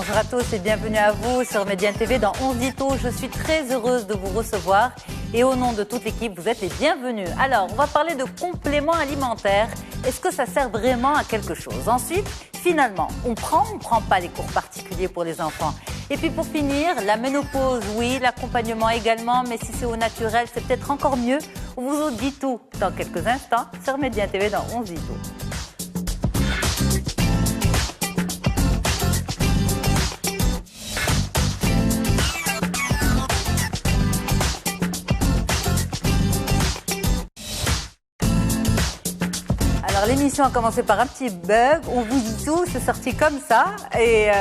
Bonjour à tous et bienvenue à vous sur Médiane TV dans 11 Dito. Je suis très heureuse de vous recevoir et au nom de toute l'équipe, vous êtes les bienvenus. Alors, on va parler de compléments alimentaires. Est-ce que ça sert vraiment à quelque chose? Ensuite, finalement, on prend pas les cours particuliers pour les enfants. Et puis pour finir, la ménopause, oui, l'accompagnement également, mais si c'est au naturel, c'est peut-être encore mieux. On vous en dit tout dans quelques instants sur Médiane TV dans 11 Dito. Alors l'émission a commencé par un petit bug, on vous dit tout, c'est sorti comme ça, mais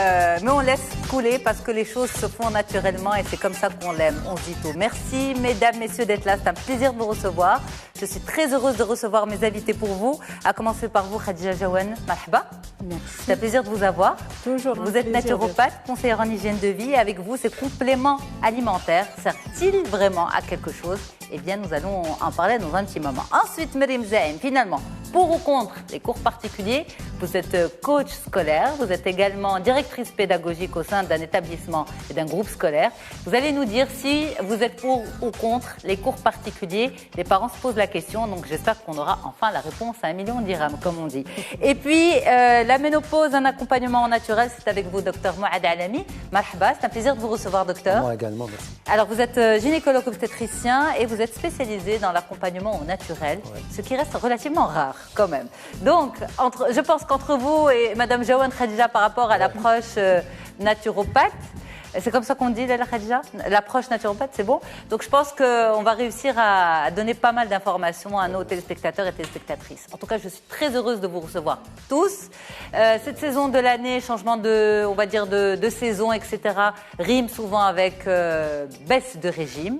on laisse couler parce que les choses se font naturellement et c'est comme ça qu'on l'aime, on se dit tout. Merci mesdames, messieurs d'être là, c'est un plaisir de vous recevoir. Je suis très heureuse de recevoir mes invités pour vous, à commencer par vous Khadija Jaouane, marhaba. Merci. C'est un plaisir de vous avoir. Toujours. Vous êtes naturopathe, conseillère en hygiène de vie et avec vous, ces compléments alimentaires servent-ils vraiment à quelque chose? Eh bien, nous allons en parler dans un petit moment. Ensuite, Merim Zaim, finalement, pour ou contre les cours particuliers, vous êtes coach scolaire, vous êtes également directrice pédagogique au sein d'un établissement et d'un groupe scolaire. Vous allez nous dire si vous êtes pour ou contre les cours particuliers. Les parents se posent la question, donc j'espère qu'on aura enfin la réponse à 1 million de dirhams, comme on dit. Et puis, la ménopause, un accompagnement naturel, c'est avec vous, docteur Mouad Alami. Marhaba, c'est un plaisir de vous recevoir, docteur. Moi également, merci. Alors, vous êtes gynécologue obstétricien et vous êtes spécialisé dans l'accompagnement au naturel, ce qui reste relativement rare quand même. Donc, je pense qu'entre vous et Madame Jaouane Khadija par rapport à l'approche naturopathe, c'est comme ça qu'on dit, Léla Khadija? L'approche naturopathe, c'est bon? Donc je pense qu'on va réussir à donner pas mal d'informations à nos téléspectateurs et téléspectatrices. En tout cas, je suis très heureuse de vous recevoir tous. Cette saison de l'année, changement de, on va dire, de saison, etc., rime souvent avec baisse de régime.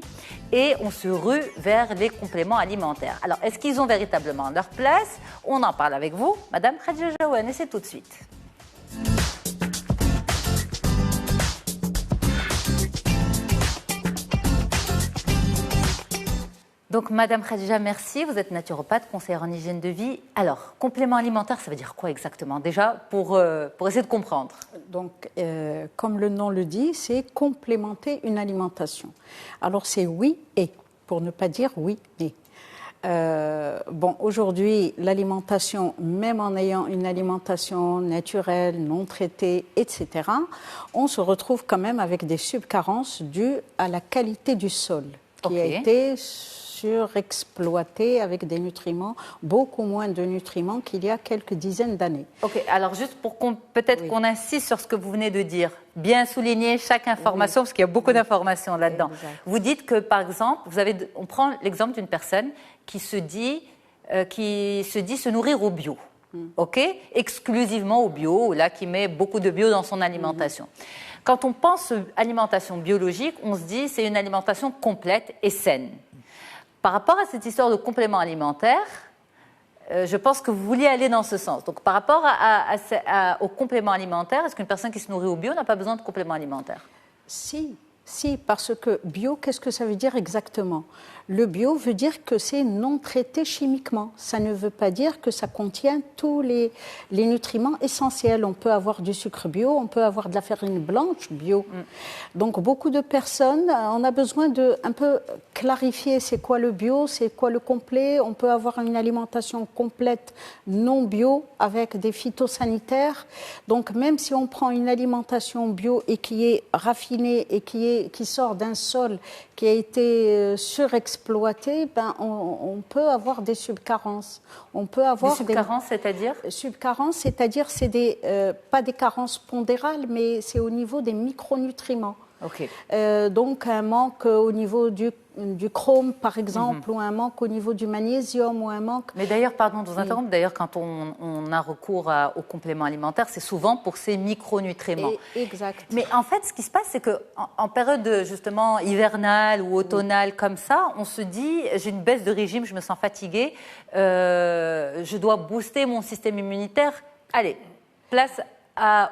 Et on se rue vers les compléments alimentaires. Alors, est-ce qu'ils ont véritablement leur place? On en parle avec vous, Madame Khadija Jaouane, et c'est tout de suite. Donc, Madame Khadija, merci. Vous êtes naturopathe, conseillère en hygiène de vie. Alors, complément alimentaire, ça veut dire quoi exactement? Déjà, pour essayer de comprendre. Donc, comme le nom le dit, c'est complémenter une alimentation. Alors, c'est oui et, pour ne pas dire oui mais. Bon, aujourd'hui, l'alimentation, même en ayant une alimentation naturelle, non traitée, etc., on se retrouve quand même avec des subcarences dues à la qualité du sol qui a été surexploité avec des nutriments, beaucoup moins de nutriments qu'il y a quelques dizaines d'années. Ok, alors juste pour qu'on insiste sur ce que vous venez de dire, bien souligner chaque information, parce qu'il y a beaucoup d'informations là-dedans. Vous dites que, par exemple, on prend l'exemple d'une personne qui se dit se nourrir au bio, ok, exclusivement au bio, là, qui met beaucoup de bio dans son alimentation. Quand on pense alimentation biologique, on se dit c'est une alimentation complète et saine. Par rapport à cette histoire de complément alimentaire, je pense que vous vouliez aller dans ce sens. Donc, par rapport au complément alimentaire, est-ce qu'une personne qui se nourrit au bio n'a pas besoin de complément alimentaire? Si, parce que bio, qu'est-ce que ça veut dire exactement? Le bio veut dire que c'est non traité chimiquement. Ça ne veut pas dire que ça contient tous les nutriments essentiels. On peut avoir du sucre bio, on peut avoir de la farine blanche bio. Donc beaucoup de personnes, on a besoin de un peu clarifier c'est quoi le bio, c'est quoi le complet. On peut avoir une alimentation complète non bio avec des phytosanitaires. Donc même si on prend une alimentation bio et qui est raffinée et qui sort d'un sol qui a été surexploité, on peut avoir des subcarences. On peut avoir des subcarences, c'est-à-dire? Subcarences, c'est-à-dire pas des carences pondérales, mais c'est au niveau des micronutriments. Okay. Donc un manque au niveau du chrome, par exemple, ou un manque au niveau du magnésium, ou un manque... Mais d'ailleurs, pardon de vous interrompre, d'ailleurs, quand on a recours aux compléments alimentaires, c'est souvent pour ces micronutriments. Exact. Mais en fait, ce qui se passe, c'est qu'en période justement hivernale ou automnale comme ça, on se dit, j'ai une baisse de régime, je me sens fatiguée, je dois booster mon système immunitaire. Allez, place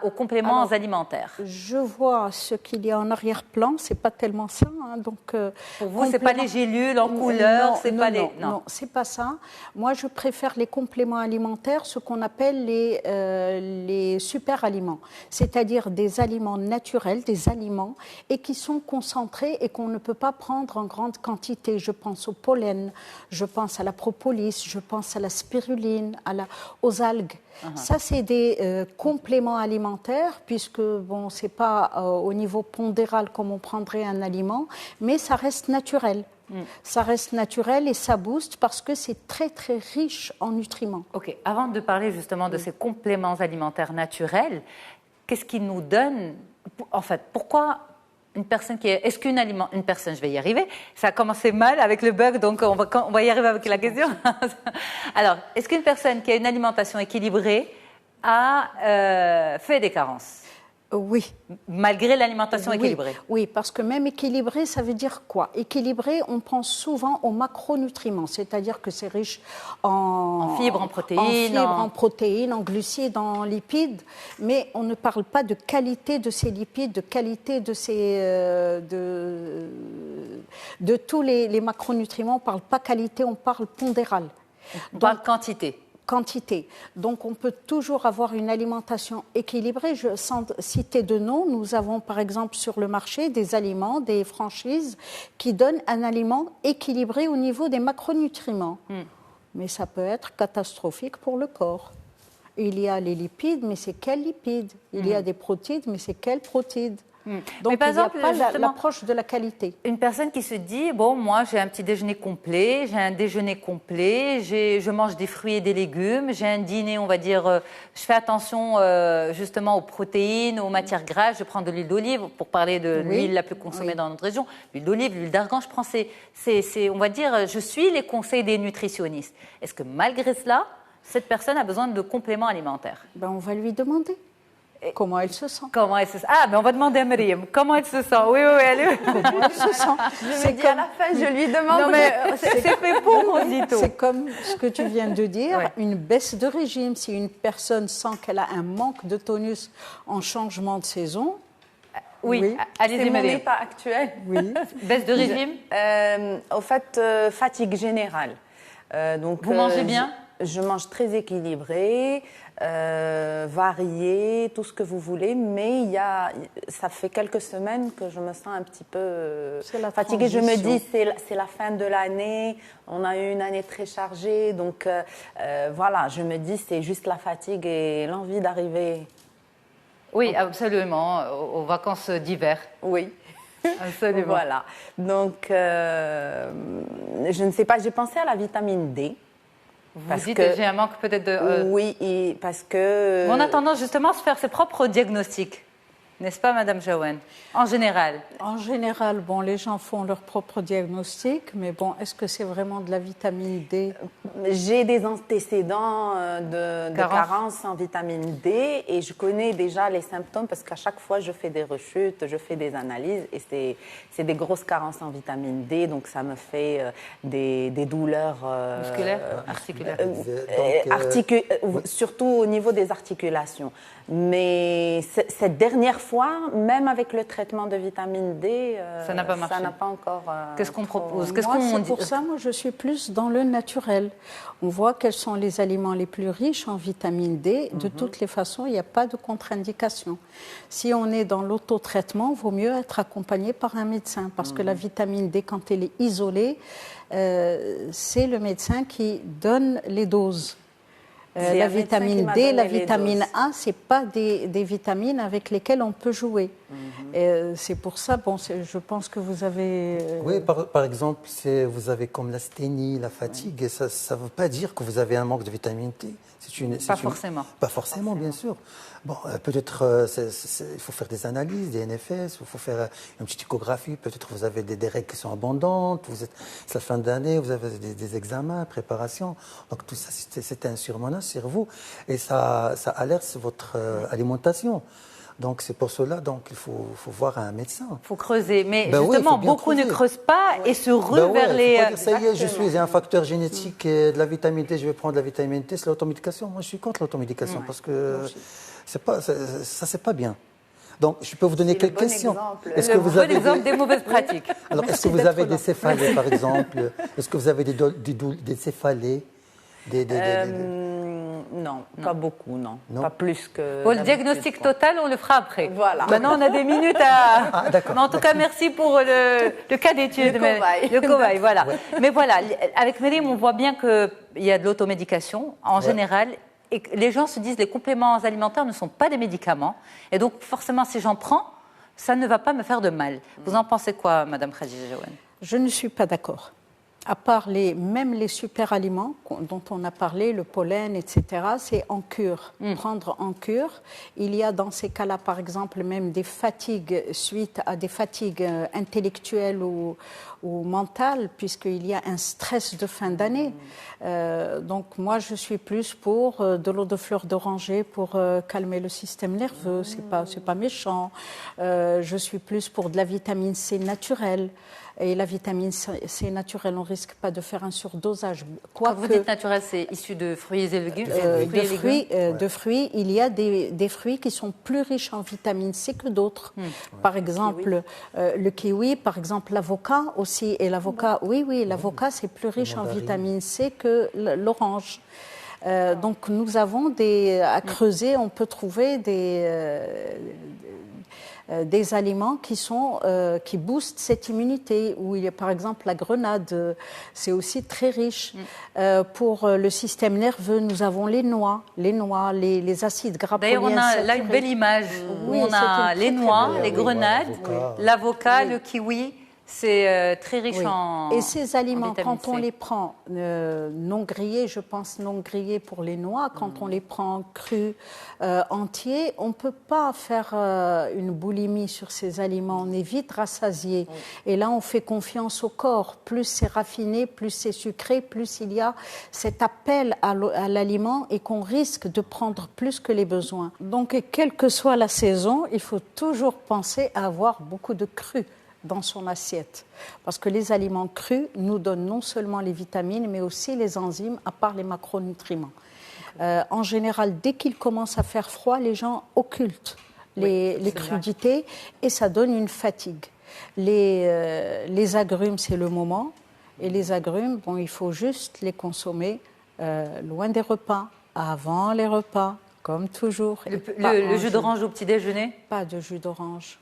aux compléments alimentaires? Je vois ce qu'il y a en arrière-plan, c'est pas tellement ça. Hein, donc, pour vous, c'est pas les gélules en couleur, c'est pas les... Non, c'est pas ça. Moi, je préfère les compléments alimentaires, ce qu'on appelle les super aliments, c'est-à-dire des aliments naturels, des aliments et qui sont concentrés et qu'on ne peut pas prendre en grande quantité. Je pense au pollen, je pense à la propolis, je pense à la spiruline, aux algues. Ça, c'est des compléments alimentaires, puisque bon, c'est pas au niveau pondéral comme on prendrait un aliment, mais ça reste naturel. Ça reste naturel et ça booste parce que c'est très très riche en nutriments. Ok, avant de parler justement de ces compléments alimentaires naturels, qu'est-ce qui nous donne, en fait, pourquoi une personne qui est... Est-ce une personne, je vais y arriver, ça a commencé mal avec le bug, donc on va y arriver avec la question. Alors, est-ce qu'une personne qui a une alimentation équilibrée a fait des carences? Oui. Malgré l'alimentation équilibrée? Oui, parce que même équilibré, ça veut dire quoi? Équilibré, on pense souvent aux macronutriments, c'est-à-dire que c'est riche en fibres, en protéines, en glucides, en lipides, mais on ne parle pas de qualité de ces lipides, de qualité de de tous les macronutriments. On ne parle pas qualité, on parle pondéral. On parle quantité. Donc, on peut toujours avoir une alimentation équilibrée. Sans citer de nom, nous avons par exemple sur le marché des aliments, des franchises qui donnent un aliment équilibré au niveau des macronutriments. Mais ça peut être catastrophique pour le corps. Il y a les lipides, mais c'est quels lipides? Il y a des protéines, mais c'est quelles protéines? Donc, par exemple, il n'y a pas l'approche de la qualité. Une personne qui se dit, bon, moi, j'ai un petit déjeuner complet, j'ai un déjeuner complet, je mange des fruits et des légumes, j'ai un dîner, on va dire, je fais attention justement aux protéines, aux matières grasses, je prends de l'huile d'olive, pour parler de l'huile la plus consommée dans notre région, l'huile d'olive, l'huile d'argan, je prends on va dire, je suis les conseils des nutritionnistes. Est-ce que malgré cela, cette personne a besoin de compléments alimentaires? On va lui demander. Comment elle se sent? Ah, on va demander à Myriam. Comment elle se sent? Oui, elle. Comment elle se sent? C'est qu'à la fin, je lui demande. Non, mais c'est fait pour, Rosito. C'est comme ce que tu viens de dire, une baisse de régime. Si une personne sent qu'elle a un manque de tonus en changement de saison. Oui. Allez-y, c'est mon Myriam. état actuel. Oui. Baisse de régime? Au fait, fatigue générale. Donc, vous mangez bien? Je mange très équilibré, varié, tout ce que vous voulez, mais ça fait quelques semaines que je me sens un petit peu fatiguée. Je me dis, c'est la fin de l'année, on a eu une année très chargée, donc voilà, je me dis, c'est juste la fatigue et l'envie d'arriver. Oui, absolument, aux vacances d'hiver. Oui. Absolument. Voilà. Donc, je ne sais pas, j'ai pensé à la vitamine D. Vous dites que j'ai un manque peut-être de... Oui, parce que... On a tendance justement à se faire ses propres diagnostics, n'est-ce pas, Madame Jaouane? En général. En général, bon, les gens font leur propre diagnostic, mais bon, est-ce que c'est vraiment de la vitamine D? J'ai des antécédents de carence en vitamine D et je connais déjà les symptômes parce qu'à chaque fois, je fais des rechutes, je fais des analyses et c'est des grosses carences en vitamine D, donc ça me fait des douleurs... musculaires, articulaires. Surtout au niveau des articulations. Mais cette dernière fois, même avec le traitement de vitamine D, ça n'a pas marché. Ça n'a pas encore... Qu'est-ce qu'on propose? Pour ça, moi, je suis plus dans le naturel. On voit quels sont les aliments les plus riches en vitamine D. De toutes les façons, il n'y a pas de contre-indication. Si on est dans l'autotraitement, il vaut mieux être accompagné par un médecin parce que la vitamine D, quand elle est isolée, c'est le médecin qui donne les doses. La vitamine D, la vitamine A, ce n'est pas des vitamines avec lesquelles on peut jouer. C'est pour ça, je pense que vous avez... Oui, par exemple, vous avez comme l'asthénie, la fatigue, et ça ne veut pas dire que vous avez un manque de vitamine D. Forcément. Pas forcément, bien sûr. Bon, peut-être il faut faire des analyses, des NFS, il faut faire une petite échographie, peut-être vous avez des règles qui sont abondantes, c'est la fin d'année, vous avez des examens, préparation. Donc tout ça, c'est un surmenage sur vous et ça alerte votre alimentation. Donc c'est pour cela il faut voir un médecin. Il faut creuser, mais justement beaucoup ne creusent pas et se ruent vers les... Faut pas dire, ça y est, je suis un facteur génétique et de la vitamine D, je vais prendre de la vitamine D, c'est l'automédication. Moi je suis contre l'automédication parce que Ça, c'est pas bien. Donc, je peux vous donner quelques questions. Est-ce que vous avez exemple des mauvaises pratiques? Alors, est-ce que vous avez des céphalées, par exemple? Est-ce que vous avez des céphalées? Non, pas beaucoup, non. Pas plus que... Bon, le diagnostic total, on le fera après. Voilà. Maintenant, on a des minutes à... Ah, d'accord. Mais en tout cas, merci pour le cas d'étude. Le cobaye, voilà. Ouais. Mais voilà, avec Mérim, on voit bien qu'il y a de l'automédication, en général, et que les gens se disent les compléments alimentaires ne sont pas des médicaments. Et donc, forcément, si j'en prends, ça ne va pas me faire de mal. Vous en pensez quoi, Madame Khadija Jaouane? Je ne suis pas d'accord. À part même les super-aliments dont on a parlé, le pollen, etc., c'est en cure. Prendre en cure. Il y a dans ces cas-là, par exemple, même des fatigues suite à des fatigues intellectuelles ou mentales, puisqu'il y a un stress de fin d'année. Donc moi, je suis plus pour de l'eau de fleur d'oranger pour calmer le système nerveux. C'est pas méchant. Je suis plus pour de la vitamine C naturelle. Et la vitamine C naturelle, on ne risque pas de faire un surdosage. Quand vous dites naturel, c'est issu de fruits et légumes de fruits, il y a des fruits qui sont plus riches en vitamine C que d'autres. Par exemple, le kiwi, par exemple l'avocat aussi. Et l'avocat, l'avocat, c'est plus riche en vitamine C que l'orange. Donc nous avons à creuser, on peut trouver des aliments qui boostent cette immunité, où il y a par exemple la grenade, c'est aussi très riche. Pour le système nerveux, nous avons les noix, les acides gras polyinsaturés. D'ailleurs, on a là une belle image où on a les noix, les grenades, l'avocat, le kiwi. C'est très riche en Et ces aliments, quand C. on les prend non grillés, je pense non grillés pour les noix, quand on les prend crus, entiers, on ne peut pas faire une boulimie sur ces aliments. On est vite rassasié. Et là, on fait confiance au corps. Plus c'est raffiné, plus c'est sucré, plus il y a cet appel à l'aliment et qu'on risque de prendre plus que les besoins. Donc, quelle que soit la saison, il faut toujours penser à avoir beaucoup de cru dans son assiette. Parce que les aliments crus nous donnent non seulement les vitamines, mais aussi les enzymes, à part les macronutriments. En général, dès qu'il commence à faire froid, les gens occultent les crudités et ça donne une fatigue. Les agrumes, c'est le moment. Et les agrumes, il faut juste les consommer loin des repas, avant les repas, comme toujours. Le jus d'orange au petit déjeuner? Pas de jus d'orange.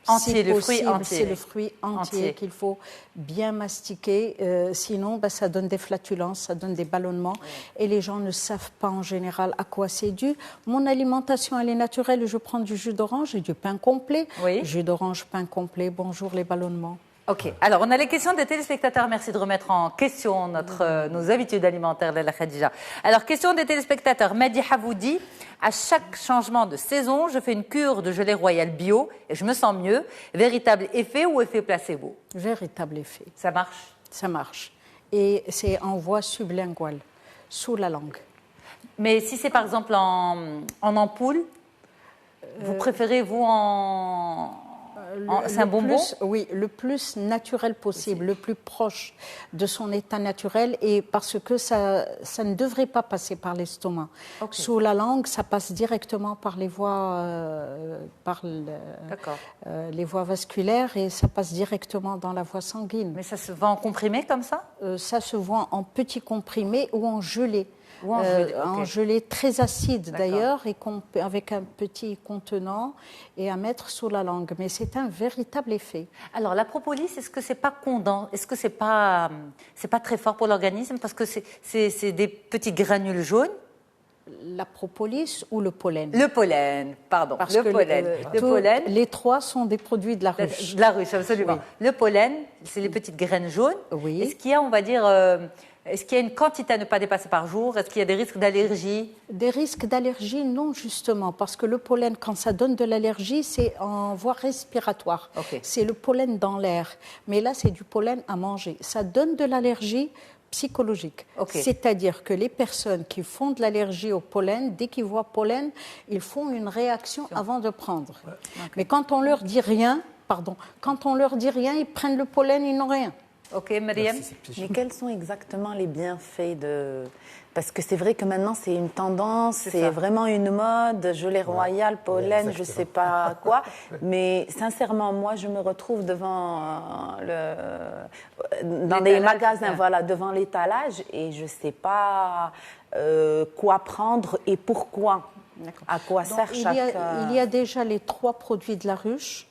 Entier, le fruit entier. C'est le fruit entier qu'il faut bien mastiquer. Sinon, ça donne des flatulences, ça donne des ballonnements. Et les gens ne savent pas en général à quoi c'est dû. Mon alimentation, elle est naturelle. Je prends du jus d'orange et du pain complet. Jus d'orange, pain complet. Bonjour les ballonnements. Ok. Alors, on a les questions des téléspectateurs. Merci de remettre en question nos habitudes alimentaires, Lalla Khadija. Alors, question des téléspectateurs. Madiha vous dit, à chaque changement de saison, je fais une cure de gelée royale bio et je me sens mieux. Véritable effet ou effet placebo? Véritable effet. Ça marche? Ça marche. Et c'est en voie sublinguale, sous la langue. Mais si c'est par exemple en ampoule, vous préférez, vous, c'est un bonbon? Oui, le plus naturel possible, le plus proche de son état naturel, et parce que ça ne devrait pas passer par l'estomac. Sous la langue, ça passe directement par les voies, les voies vasculaires, et ça passe directement dans la voie sanguine. Mais ça se vend en comprimé comme ça? Ça se vend en petits comprimés ou en gelée. En gelée très acide d'ailleurs, et avec un petit contenant et à mettre sous la langue. Mais c'est un véritable effet. Alors la propolis, est-ce que c'est pas condensé? Est-ce que c'est pas très fort pour l'organisme parce que c'est des petits granules jaunes? La propolis ou le pollen? Le pollen, pardon. Parce le que pollen. Les trois sont des produits de la ruche. De la ruche, absolument. Oui. Le pollen, c'est les petites graines jaunes. Oui. Est-ce qu'il y a, on va dire, est-ce qu'il y a une quantité à ne pas dépasser par jour? Est-ce qu'il y a des risques d'allergie? Des risques d'allergie, non, justement, parce que le pollen, quand ça donne de l'allergie, c'est en voie respiratoire. C'est le pollen dans l'air. Mais là, c'est du pollen à manger. Ça donne de l'allergie psychologique. C'est-à-dire que les personnes qui font de l'allergie au pollen, dès qu'ils voient pollen, ils font une réaction avant de prendre. Mais quand on leur dit rien, ils prennent le pollen, ils n'ont rien. Ok, Myriam. Mais quels sont exactement les bienfaits de... Parce que c'est vrai que maintenant, c'est une tendance, c'est vraiment une mode, gelée royale, pollen, je ne sais pas quoi. Mais sincèrement, moi, je me retrouve dans des magasins, voilà, devant l'étalage, et je ne sais pas quoi prendre et pourquoi. À quoi sert chaque... Il y a déjà les 3 produits de la ruche,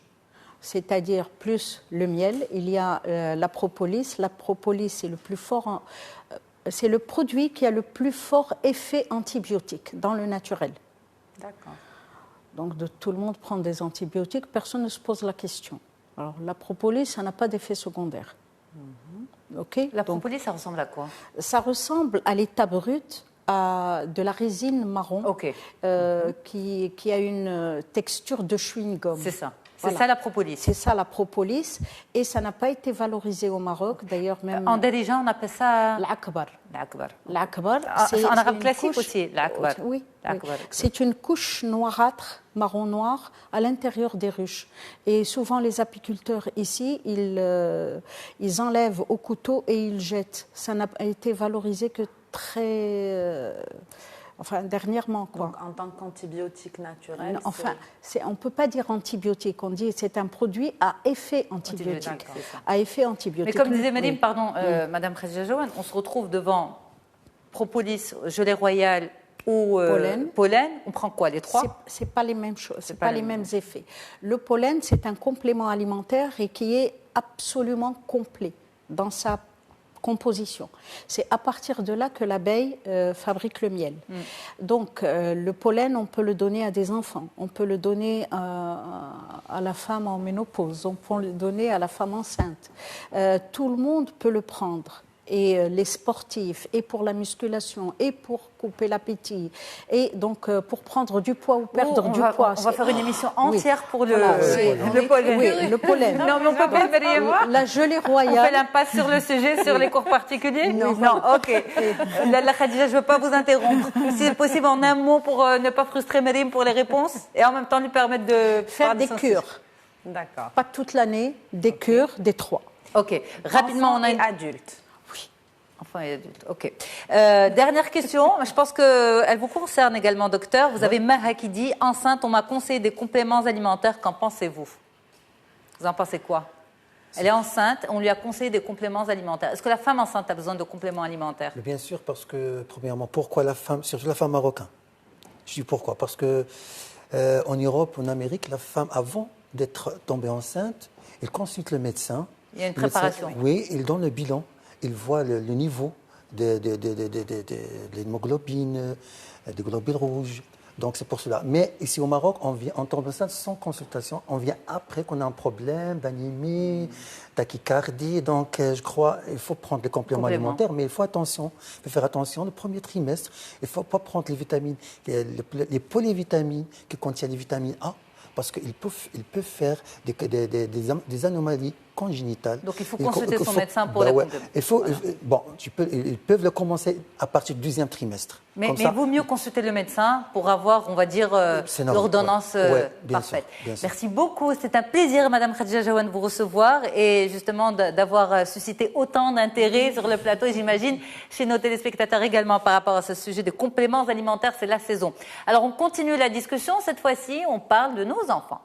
c'est-à-dire plus le miel. Il y a la propolis. La propolis, c'est le plus fort... c'est le produit qui a le plus fort effet antibiotique dans le naturel. D'accord. Donc, tout le monde prend des antibiotiques, personne ne se pose la question. Alors, la propolis, ça n'a pas d'effet secondaire. Okay. La propolis, ça ressemble à quoi? Ça ressemble à l'état brut de la résine marron qui a une texture de chewing-gum. C'est ça. C'est ça la propolis. C'est ça la propolis, et ça n'a pas été valorisé au Maroc, d'ailleurs même... En dirigeant, on appelle ça... L'akbar. L'akbar. L'akbar. En arabe classique aussi, l'akbar. Oui. C'est une couche noirâtre, marron noir, à l'intérieur des ruches. Et souvent, les apiculteurs ici, ils enlèvent au couteau et ils jettent. Ça n'a été valorisé que très... Enfin, dernièrement, quoi. Donc, en tant qu'antibiotique naturel. Enfin, on ne peut pas dire antibiotique. On dit c'est un produit à effet antibiotique. À effet antibiotique. Mais comme disait Madame, Madame Khadija Johan, on se retrouve devant propolis, gelée royale ou pollen. On prend quoi, les 3? C'est pas les mêmes choses. C'est pas les mêmes effets. Le pollen, c'est un complément alimentaire et qui est absolument complet dans sa composition. C'est à partir de là que l'abeille fabrique le miel. Donc, le pollen, on peut le donner à des enfants, on peut le donner à la femme en ménopause, on peut le donner à la femme enceinte. Tout le monde peut le prendre. Et les sportifs, et pour la musculation, et pour couper l'appétit, et donc pour prendre du poids ou perdre du poids. On va faire une émission entière pour le pollen. Oui, le pollen. Non, mais on peut pas faire la gelée royale. On fait l'impasse sur le sujet, sur les cours particuliers? Non, ok. La Khadija, je ne veux pas vous interrompre. Si c'est possible, en un mot pour ne pas frustrer Myriam pour les réponses, et en même temps lui permettre de faire des cures. D'accord. Pas toute l'année, des cures, des 3. Ok. Rapidement, on a une adulte. Enfants et adultes, ok. Dernière question, je pense qu'elle vous concerne également, docteur. Vous avez Maha qui dit « Enceinte, on m'a conseillé des compléments alimentaires, qu'en pensez-vous » Vous en pensez quoi? Elle est enceinte, on lui a conseillé des compléments alimentaires. Est-ce que la femme enceinte a besoin de compléments alimentaires? Bien sûr, parce que, premièrement, pourquoi la femme, surtout la femme marocaine? Je dis pourquoi? Parce que en Europe, en Amérique, la femme, avant d'être tombée enceinte, elle consulte le médecin. Il y a une préparation. Oui, il donne le bilan. Il voit le niveau de l'hémoglobine, des globules rouges. Donc c'est pour cela. Mais ici au Maroc, on tombe enceinte sans consultation. On vient après qu'on a un problème d'anémie, tachycardie. Donc je crois qu'il faut prendre les compléments alimentaires, mais il faut faire attention. Le premier trimestre, il ne faut pas prendre les vitamines, les polyvitamines qui contiennent les vitamines A, parce qu'ils peuvent faire des anomalies congénitales. Donc il faut consulter son médecin pour les compléments. Ils peuvent le commencer à partir du 2e trimestre. Mais il vaut mieux consulter le médecin pour avoir, on va dire, l'ordonnance parfaite. Merci beaucoup. C'est un plaisir, Madame Khadija Johan, de vous recevoir et justement d'avoir suscité autant d'intérêt sur le plateau, et j'imagine chez nos téléspectateurs également par rapport à ce sujet de compléments alimentaires. C'est la saison. Alors on continue la discussion. Cette fois-ci, on parle de nos enfants.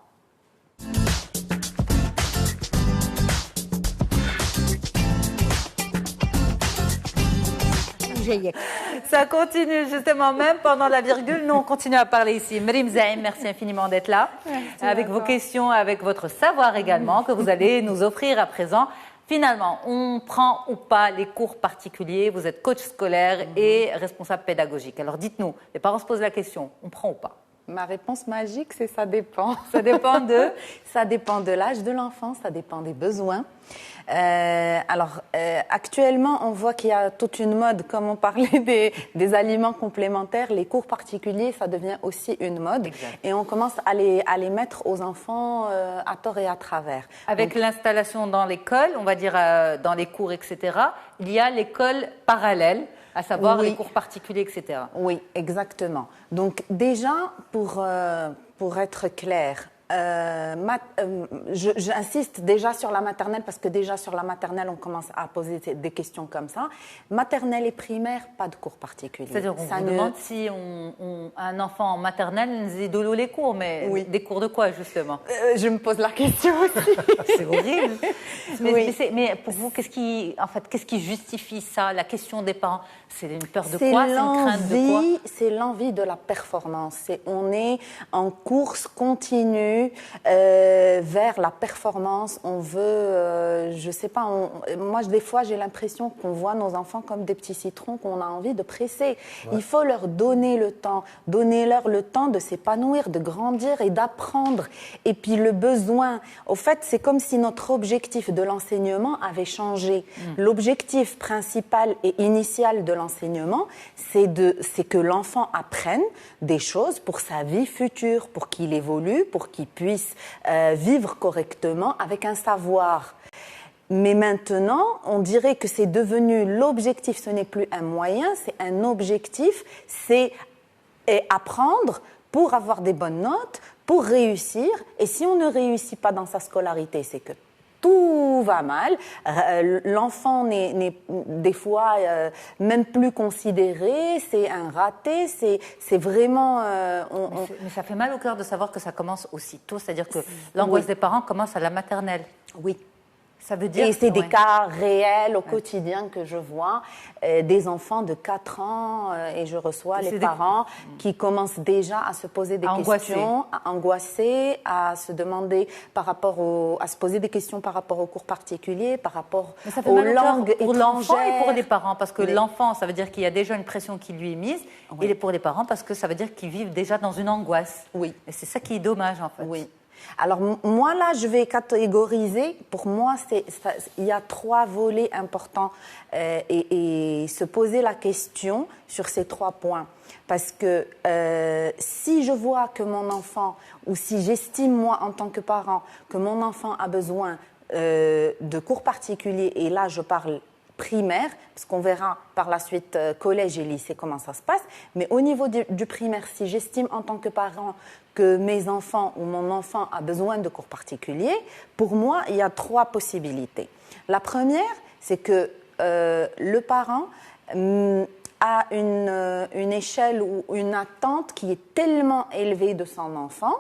Ça continue justement même pendant la virgule. Nous, on continue à parler ici. Myriam Zaïm, merci infiniment d'être là. Avec vos questions, avec votre savoir également que vous allez nous offrir à présent. Finalement, on prend ou pas les cours particuliers? Vous êtes coach scolaire et responsable pédagogique. Alors dites-nous, les parents se posent la question, on prend ou pas? Ma réponse magique, c'est ça dépend. Ça dépend de Ça dépend de l'âge de l'enfant, ça dépend des besoins. Actuellement, on voit qu'il y a toute une mode, comme on parlait des aliments complémentaires, les cours particuliers, ça devient aussi une mode. Exact. Et on commence à les mettre aux enfants à tort et à travers. Avec l'installation dans l'école, on va dire dans les cours, etc., il y a l'école parallèle, à savoir les cours particuliers, etc. Oui, exactement. Donc déjà, pour être clair, J'insiste déjà sur la maternelle parce que déjà sur la maternelle, on commence à poser des questions comme ça. Maternelle et primaire, pas de cours particuliers. C'est-à-dire on vous demande si un enfant en maternelle, c'est dolo les cours, mais oui. Des cours de quoi justement? Je me pose la question aussi. C'est horrible. Mais pour vous, qu'est-ce qui justifie ça? La question des parents, c'est une peur de quoi? C'est une crainte de quoi? C'est l'envie de la performance. On est en course continue vers la performance. On veut, je sais pas, moi des fois j'ai l'impression qu'on voit nos enfants comme des petits citrons qu'on a envie de presser. Ouais. Il faut leur donner le temps, donner-leur le temps de s'épanouir, de grandir et d'apprendre. Et puis le besoin, au fait, c'est comme si notre objectif de l'enseignement avait changé. L'objectif principal et initial de l'enseignement, c'est que l'enfant apprenne des choses pour sa vie future, pour qu'il évolue, pour qu'il puisse vivre correctement avec un savoir. Mais maintenant, on dirait que c'est devenu l'objectif, ce n'est plus un moyen, c'est un objectif, c'est apprendre pour avoir des bonnes notes, pour réussir. Et si on ne réussit pas dans sa scolarité, c'est que tout va mal. L'enfant n'est des fois même plus considéré, c'est un raté, c'est vraiment... Mais ça fait mal au cœur de savoir que ça commence aussitôt, c'est-à-dire que l'angoisse des parents commence à la maternelle. Oui. Ça veut dire, et c'est des cas réels au quotidien que je vois, des enfants de 4 ans et je reçois les parents qui commencent déjà à se poser des questions, à angoisser, à se demander à se poser des questions par rapport aux cours particuliers, par rapport aux langues étrangères. Pour l'enfant et pour les parents, parce que l'enfant, ça veut dire qu'il y a déjà une pression qui lui est mise, et pour les parents, parce que ça veut dire qu'ils vivent déjà dans une angoisse. Oui. Et c'est ça qui est dommage, en fait. Oui. Alors moi là, je vais catégoriser. Pour moi, il y a 3 volets importants et se poser la question sur ces 3 points. Parce que si je vois que mon enfant, ou si j'estime moi en tant que parent que mon enfant a besoin de cours particuliers, et là je parle primaire, parce qu'on verra par la suite collège et lycée comment ça se passe, mais au niveau du primaire, si j'estime en tant que parent que mes enfants ou mon enfant a besoin de cours particuliers, pour moi, il y a 3 possibilités. La première, c'est que le parent a une échelle ou une attente qui est tellement élevée de son enfant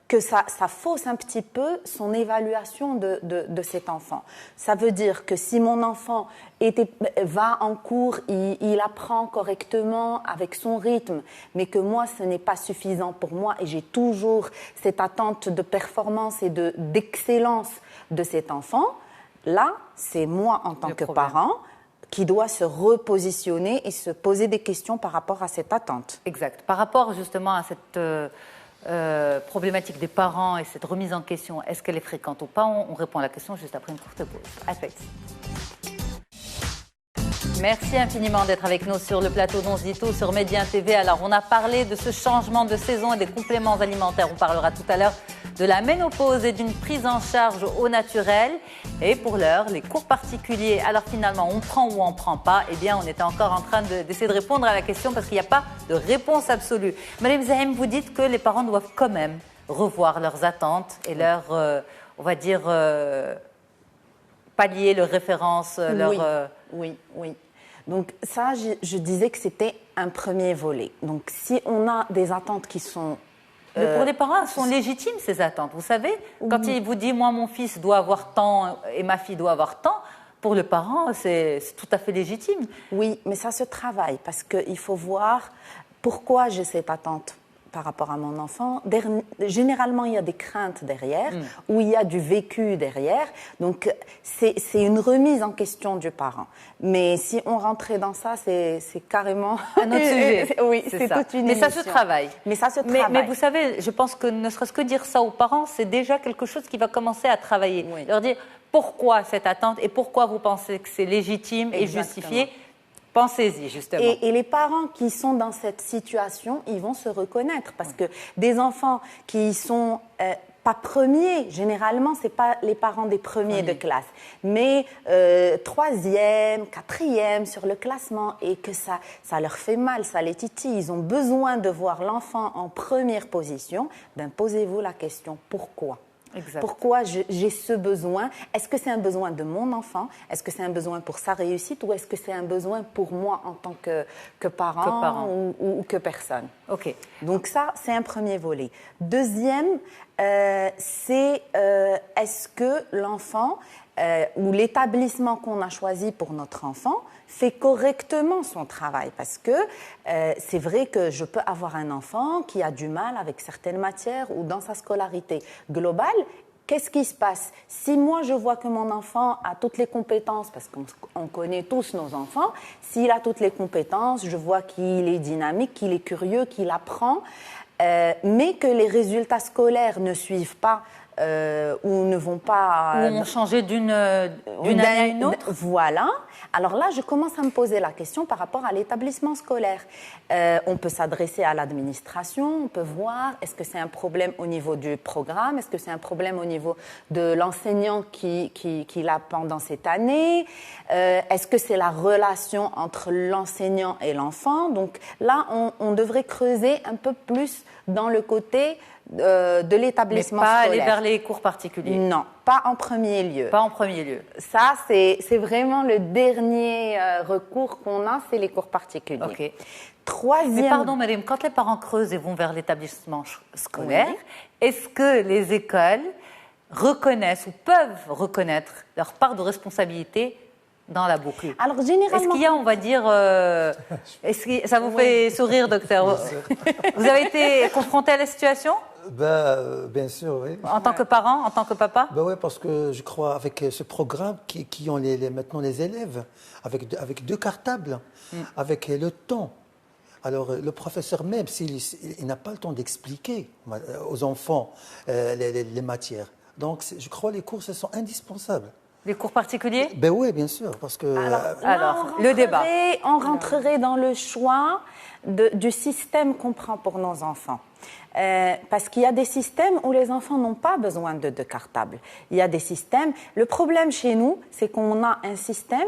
que ça fausse un petit peu son évaluation de cet enfant. Ça veut dire que si mon enfant va en cours, il apprend correctement avec son rythme, mais que moi, ce n'est pas suffisant pour moi et j'ai toujours cette attente de performance et d'excellence de cet enfant, là, c'est moi en tant que parent qui doit se repositionner et se poser des questions par rapport à cette attente. Exact. Par rapport justement à cette... problématique des parents et cette remise en question, est-ce qu'elle est fréquente ou pas? On répond à la question juste après une courte pause. À tout de suite. Merci infiniment d'être avec nous sur le plateau d'On se dit tout sur Média TV. Alors, on a parlé de ce changement de saison et des compléments alimentaires. On parlera tout à l'heure de la ménopause et d'une prise en charge au naturel. Et pour l'heure, les cours particuliers. Alors finalement, on prend ou on ne prend pas? Eh bien, on était encore en train d'essayer de répondre à la question parce qu'il n'y a pas de réponse absolue. Madame Zahem, vous dites que les parents doivent quand même revoir leurs attentes et leurs, on va dire, pallier leurs références. Oui. Donc ça, je disais que c'était un premier volet. Donc si on a des attentes qui sont... Mais pour les parents, elles sont légitimes, ces attentes. Vous savez, quand il vous dit « moi, mon fils doit avoir tant et ma fille doit avoir tant », pour le parent, c'est tout à fait légitime. Oui, mais ça se travaille parce qu'il faut voir pourquoi j'ai cette attente par rapport à mon enfant. Généralement, il y a des craintes derrière ou il y a du vécu derrière. Donc, c'est une remise en question du parent. Mais si on rentrait dans ça, c'est carrément... un autre sujet. Oui, c'est toute une émission. Mais ça se travaille. Mais vous savez, je pense que ne serait-ce que dire ça aux parents, c'est déjà quelque chose qui va commencer à travailler. Oui. Leur dire pourquoi cette attente et pourquoi vous pensez que c'est légitime et justifié. Pensez-y, justement. Et les parents qui sont dans cette situation, ils vont se reconnaître parce que des enfants qui sont pas premier, généralement, ce n'est pas les parents des premiers de classe, mais troisième, quatrième sur le classement et que ça leur fait mal, ça les titille. Ils ont besoin de voir l'enfant en première position. Ben, posez-vous la question, pourquoi ? Exact. Pourquoi j'ai ce besoin? Est-ce que c'est un besoin de mon enfant? Est-ce que c'est un besoin pour sa réussite? Ou est-ce que c'est un besoin pour moi en tant que parent, ou que personne? Ok. Donc ça, c'est un premier volet. Deuxième, c'est est-ce que l'enfant ou l'établissement qu'on a choisi pour notre enfant fait correctement son travail. Parce que c'est vrai que je peux avoir un enfant qui a du mal avec certaines matières ou dans sa scolarité globale. Qu'est-ce qui se passe? Si moi, je vois que mon enfant a toutes les compétences, parce qu'on connaît tous nos enfants, s'il a toutes les compétences, je vois qu'il est dynamique, qu'il est curieux, qu'il apprend, mais que les résultats scolaires ne suivent pas ou ne vont pas... Ou ont changé d'une année à une autre. Voilà. Alors là, je commence à me poser la question par rapport à l'établissement scolaire. On peut s'adresser à l'administration, on peut voir est-ce que c'est un problème au niveau du programme, est-ce que c'est un problème au niveau de l'enseignant qui l'a pendant cette année, est-ce que c'est la relation entre l'enseignant et l'enfant. Donc là, on devrait creuser un peu plus dans le côté de l'établissement scolaire. Mais pas aller vers les cours particuliers. Non, pas en premier lieu. Pas en premier lieu. Ça, c'est vraiment le dernier recours qu'on a, c'est les cours particuliers. Ok. Troisième... Mais pardon, madame, quand les parents creusent et vont vers l'établissement scolaire, est-ce que les écoles reconnaissent ou peuvent reconnaître leur part de responsabilité dans la boucle? Alors, généralement... Est-ce qu'il y a, on va dire... ça vous fait sourire, docteur? Vous avez été confronté à la situation? Bien sûr, oui. En tant que parent, en tant que papa? Oui, parce que je crois avec ce programme qui ont maintenant les élèves, avec 2 cartables, avec le temps. Alors, le professeur, même s'il n'a pas le temps d'expliquer aux enfants les matières, donc je crois que les cours, ce sont indispensables. Les cours particuliers? Ben oui, bien sûr, parce que... Alors, le débat. On rentrerait dans le choix du système qu'on prend pour nos enfants. Parce qu'il y a des systèmes où les enfants n'ont pas besoin de 2 cartables. Il y a des systèmes... Le problème chez nous, c'est qu'on a un système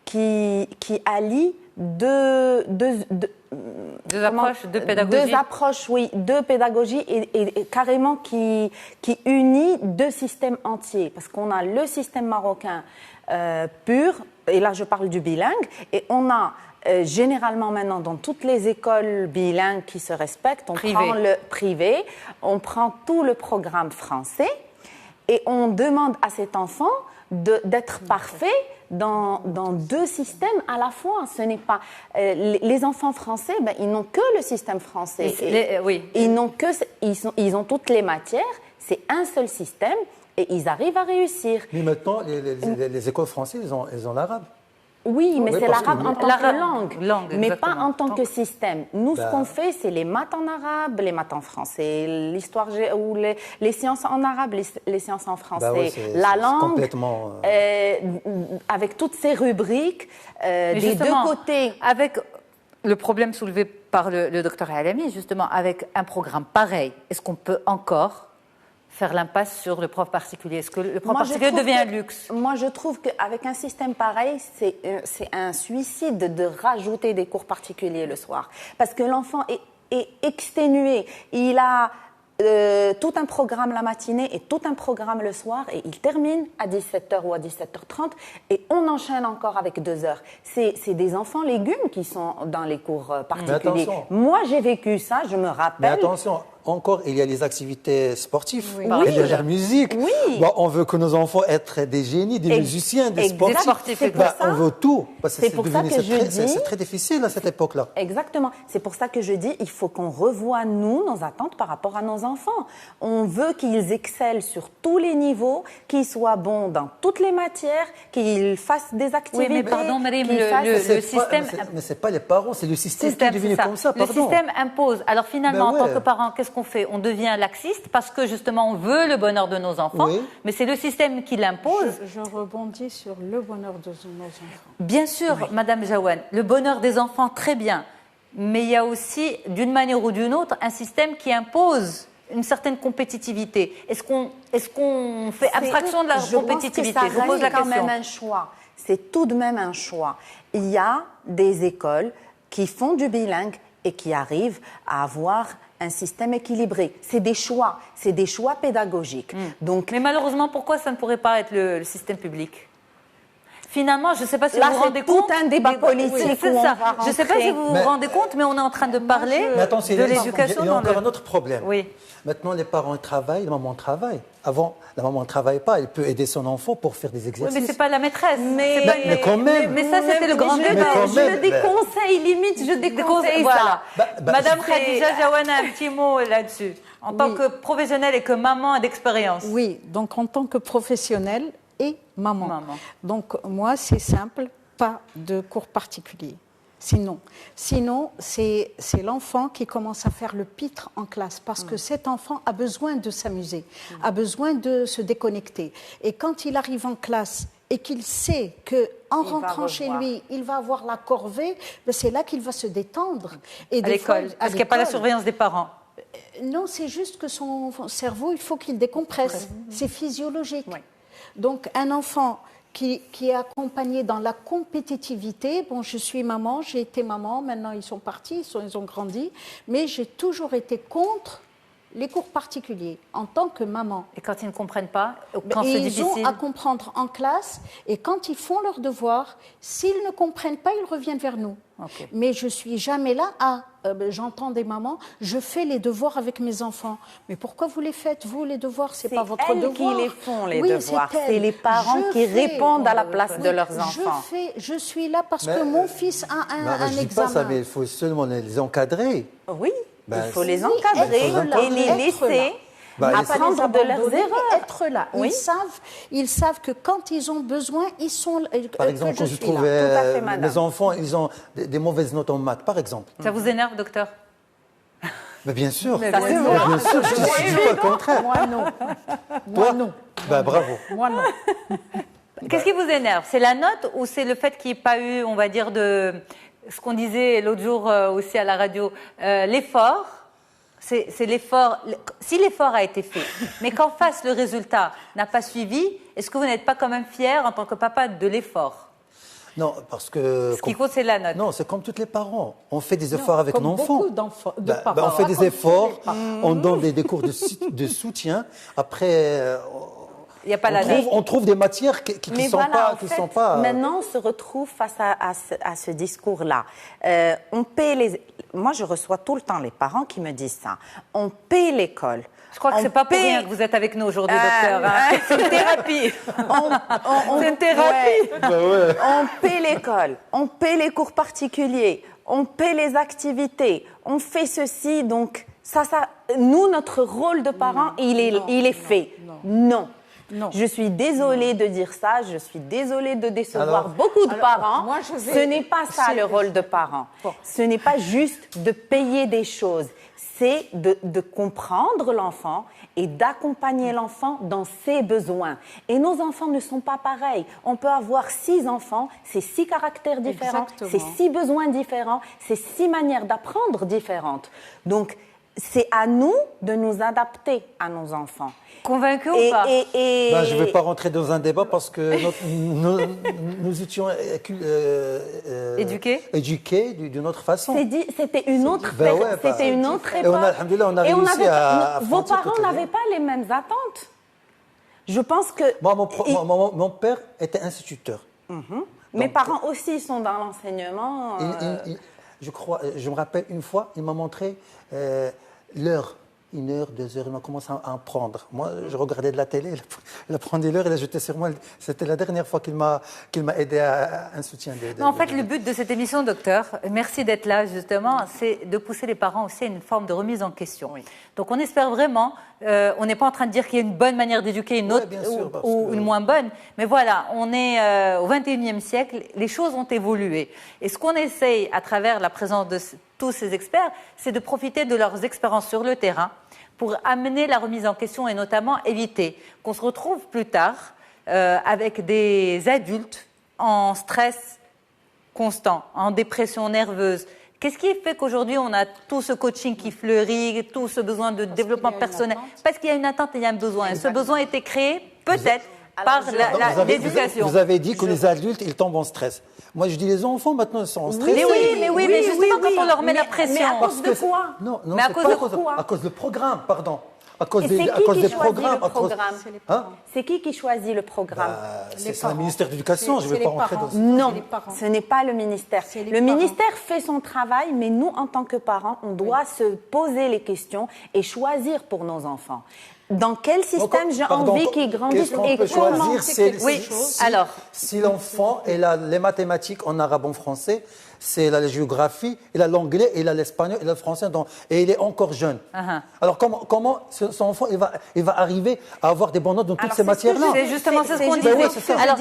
qui allie deux approches de pédagogie. 2 approches, oui, 2 pédagogies et carrément qui unit 2 systèmes entiers. Parce qu'on a le système marocain pur, et là je parle du bilingue, et on a généralement maintenant dans toutes les écoles bilingues qui se respectent, on prend le privé, on prend tout le programme français et on demande à cet enfant d'être parfait dans 2 systèmes à la fois. Ce n'est pas les enfants français, ils n'ont que le système français. Ils ont toutes les matières. C'est un seul système et ils arrivent à réussir. Mais maintenant, les écoles françaises, elles ont l'arabe. Oui, mais c'est l'arabe en tant que langue, mais pas en tant que système. Nous, ce qu'on fait, c'est les maths en arabe, les maths en français, l'histoire ou les sciences en arabe, les sciences en français, la langue, complètement... avec toutes ces rubriques des 2 côtés. Avec le problème soulevé par le docteur Alami, justement, avec un programme pareil, est-ce qu'on peut encore faire l'impasse sur le prof particulier? Est-ce que le prof particulier devient un luxe? Moi, je trouve qu'avec un système pareil, c'est un suicide de rajouter des cours particuliers le soir. Parce que l'enfant est exténué. Il a tout un programme la matinée et tout un programme le soir et il termine à 17h ou à 17h30 et on enchaîne encore avec 2 heures. C'est des enfants légumes qui sont dans les cours particuliers. Moi, j'ai vécu ça, je me rappelle. Mais attention, encore, il y a les activités sportives, il y a la musique. Oui. On veut que nos enfants être des génies, des musiciens, des sportifs. On veut tout. C'est pour ça que je dis... C'est très difficile à cette époque-là. Exactement. C'est pour ça que je dis il faut qu'on revoie, nous, nos attentes par rapport à nos enfants. On veut qu'ils excellent sur tous les niveaux, qu'ils soient bons dans toutes les matières, qu'ils fassent des activités. Oui, mais pardon, Marim, le système... Mais ce n'est pas les parents, c'est le système qui est devenu comme ça. Le système impose. Alors finalement, en tant que parent, qu'est-ce qu'on fait? On devient laxiste parce que justement on veut le bonheur de nos enfants, mais c'est le système qui l'impose. Je rebondis sur le bonheur de nos enfants. Bien sûr, Madame Jaouane, le bonheur des enfants, très bien, mais il y a aussi, d'une manière ou d'une autre, un système qui impose une certaine compétitivité. Est-ce qu'on fait abstraction de la compétitivité? Je pense que ça reste quand même un choix. C'est tout de même un choix. Il y a des écoles qui font du bilingue et qui arrivent à avoir un système équilibré. C'est des choix pédagogiques. Donc, mais malheureusement, pourquoi ça ne pourrait pas être le système public? Finalement, je ne sais pas si vous vous rendez compte. C'est tout un débat politique. Oui, c'est ça. Je ne sais pas si vous vous rendez compte, mais on est en train de parler de l'éducation. Il y a encore un autre problème. Oui. Maintenant, les parents travaillent, la maman travaille. Avant, la maman ne travaille pas, elle peut aider son enfant pour faire des exercices. Oui, mais ce n'est pas la maîtresse. Mais quand même. Mais ça, c'était le grand débat. Je déconseille, limite, je déconseille ça. Madame Khadija Jaouana, un petit mot là-dessus. En tant que professionnelle et que maman d'expérience. Oui, donc en tant que professionnelle et maman. Donc moi, c'est simple, pas de cours particuliers. Sinon, c'est l'enfant qui commence à faire le pitre en classe parce que cet enfant a besoin de s'amuser, a besoin de se déconnecter. Et quand il arrive en classe et qu'il sait qu'en rentrant chez lui, il va avoir la corvée, ben c'est là qu'il va se détendre. Et à l'école, parce qu'il n'y a pas la surveillance des parents. Non, c'est juste que son cerveau, il faut qu'il décompresse. C'est physiologique. Oui. Donc, un enfant qui est accompagné dans la compétitivité, bon, je suis maman, j'ai été maman, maintenant ils sont partis, ils ont grandi, mais j'ai toujours été contre les cours particuliers en tant que maman. Et quand ils ne comprennent pas, quand c'est difficile, ils ont à comprendre en classe, et quand ils font leurs devoirs, s'ils ne comprennent pas, ils reviennent vers nous. Okay. Mais je suis jamais là à... j'entends des mamans, je fais les devoirs avec mes enfants. Mais pourquoi vous les faites, vous, les devoirs? C'est pas votre devoir. C'est elles qui les font, les devoirs. C'est les parents qui répondent à la place de leurs enfants. Je suis là parce que mon fils a un je examen. Je dis pas ça, mais il faut seulement les encadrer. Oui, il faut les encadrer et les laisser apprendre de leurs erreurs. Être là. Oui. Ils savent que quand ils ont besoin, ils sont... Par exemple, quand je trouve mes enfants, ils ont des mauvaises notes en maths, par exemple. Ça vous énerve, docteur? Mais bien sûr. Bien sûr, je ne dis pas le contraire. Moi, non. Toi, non. Bravo. Moi, non. Qu'est-ce qui vous énerve? C'est la note ou c'est le fait qu'il n'y ait pas eu, on va dire, de... Ce qu'on disait l'autre jour aussi à la radio, l'effort, c'est l'effort. Si l'effort a été fait, mais qu'en face le résultat n'a pas suivi, est-ce que vous n'êtes pas quand même fier en tant que papa de l'effort? Non, parce que... Ce qui compte, c'est la note. Non, c'est comme tous les parents. On fait des efforts avec nos enfants. Beaucoup de parents. On fait des efforts, on donne des cours de soutien. Après... Il y a pas on trouve des matières qui ne sont pas... Maintenant, on se retrouve face à ce discours-là. On paie les... Moi, je reçois tout le temps les parents qui me disent ça. On paie l'école. Je crois que ce n'est pas pour rien que vous êtes avec nous aujourd'hui, docteur. C'est une thérapie. C'est une thérapie. Ouais. On paie l'école, on paie les cours particuliers, on paie les activités, on fait ceci. Donc, nous, notre rôle de parents, il est fait. Non. Je suis désolée de dire ça, je suis désolée de décevoir beaucoup de parents. Ce n'est pas ça le rôle de parent. Ce n'est pas juste de payer des choses. C'est de comprendre l'enfant et d'accompagner l'enfant dans ses besoins. Et nos enfants ne sont pas pareils. On peut avoir 6 enfants, c'est 6 caractères différents, c'est 6 besoins différents, c'est 6 manières d'apprendre différentes. Donc, c'est à nous de nous adapter à nos enfants. Convaincu ou pas? Je ne vais pas rentrer dans un débat parce que nous étions éduqués d'une autre façon. C'était une autre époque. On a réussi à... Vos parents n'avaient pas les mêmes attentes. Je pense que... Mon père était instituteur. Mes parents aussi sont dans l'enseignement. Je me rappelle une fois, il m'a montré l'heure. 1 heure, 2 heures, il m'a commencé à en prendre. Moi, je regardais de la télé, il a pris l'heure, il a jeté sur moi. C'était la dernière fois qu'il m'a aidé à un soutien. En fait, le but de cette émission, docteur, merci d'être là justement, c'est de pousser les parents aussi à une forme de remise en question. Oui. Donc on espère vraiment, on n'est pas en train de dire qu'il y a une bonne manière d'éduquer, une autre ou une moins bonne, mais voilà, on est au XXIe siècle, les choses ont évolué. Et ce qu'on essaye à travers la présence de tous ces experts, c'est de profiter de leurs expériences sur le terrain pour amener la remise en question et notamment éviter qu'on se retrouve plus tard avec des adultes en stress constant, en dépression nerveuse, Qu'est-ce qui fait qu'aujourd'hui, on a tout ce coaching qui fleurit, tout ce besoin de développement personnel? Parce qu'il y a une attente et il y a un besoin. Et ce besoin a été créé peut-être par l'éducation. Vous avez dit que les adultes, ils tombent en stress. Moi, je dis les enfants, maintenant, ils sont en stress. Mais justement, quand on leur met la pression. Mais à cause de quoi? Non, mais à cause de quoi? À cause du programme, pardon. À cause Et des programmes. C'est qui choisit le programme? C'est le ministère de l'Éducation, je ne vais pas rentrer dans ça. Non, ce n'est pas le ministère. Le ministère fait son travail, mais nous, en tant que parents, on doit se poser les questions et choisir pour nos enfants. Dans quel système j'ai envie qu'ils grandissent et comment? Alors, si l'enfant il a les mathématiques en arabe, en français, c'est la géographie, il a l'anglais, il a l'espagnol, il a le français, et il est encore jeune. Alors comment son enfant il va arriver à avoir des bonnes notes dans toutes ces matières-là? C'est justement ce qu'on disait. Alors,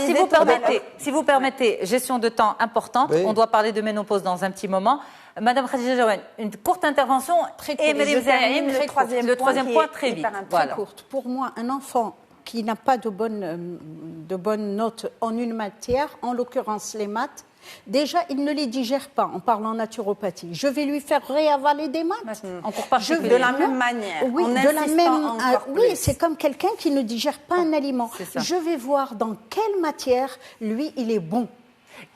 si vous permettez, gestion de temps importante, on doit parler de ménopause dans un petit moment. Madame Khadija Jaouane, une courte intervention et le troisième point très vite. Très courte. Pour moi, un enfant qui n'a pas de bonnes notes en une matière, en l'occurrence les maths, déjà, il ne les digère pas en parlant naturopathie. Je vais lui faire réavaler des maths. En cours particulier. De la même manière. Oui, oui, c'est comme quelqu'un qui ne digère pas un aliment. Je vais voir dans quelle matière, lui, il est bon.